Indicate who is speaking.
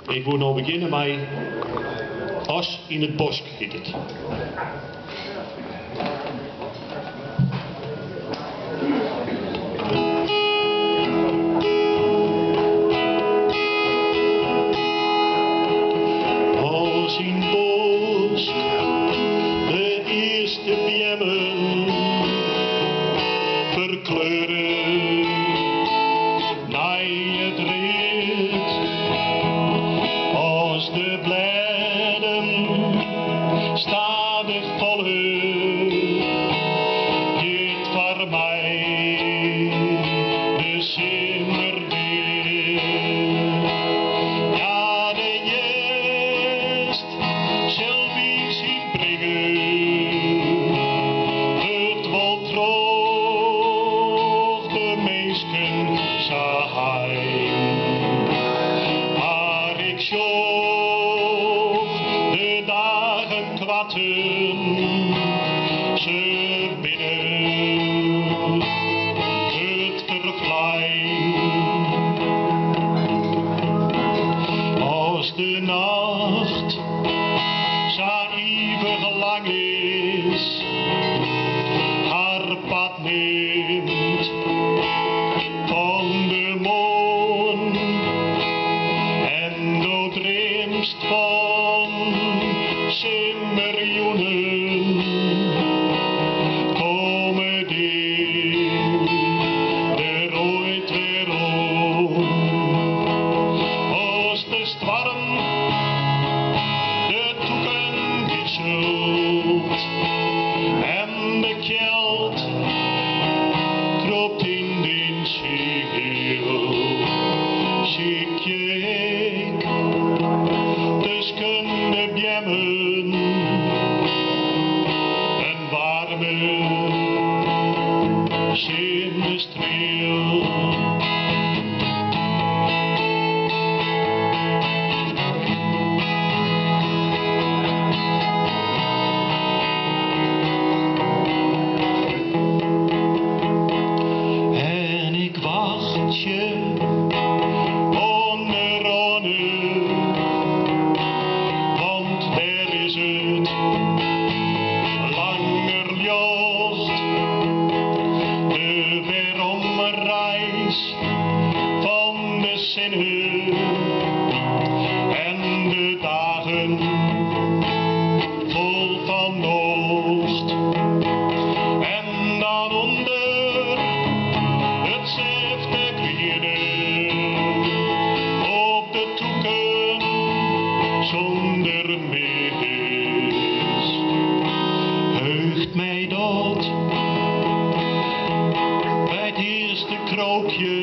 Speaker 1: Ik wil nou beginnen met As in het bos heet het. As in het bos, de eerste bjemmen verkleuren naar het rit. Als de bladeren stadig vallen, dit voor mij de zomer weer. Ja, de jest zal wie zien brengen, het wil terug de meesten zijn. Maar ik zocht de dagen kwatten, ze binnen het verglijn. Als de nacht zo eeuwig lang is, haar pad neemt van de maan en doordreemst van simmerioenen, komen die er ooit weer om. Als de storm de toeken wisselt en de kelt kropt in den ziel, zie ik tussen de bjemmen een warme zinnestreel. En ik wacht je want daar is het langer jacht, de weeromreis van de zinnen en de dagen vol van nocht. En dan onder het zevende kwieren op de toeken zonder mis, heugt mij dat bij het eerste kroopje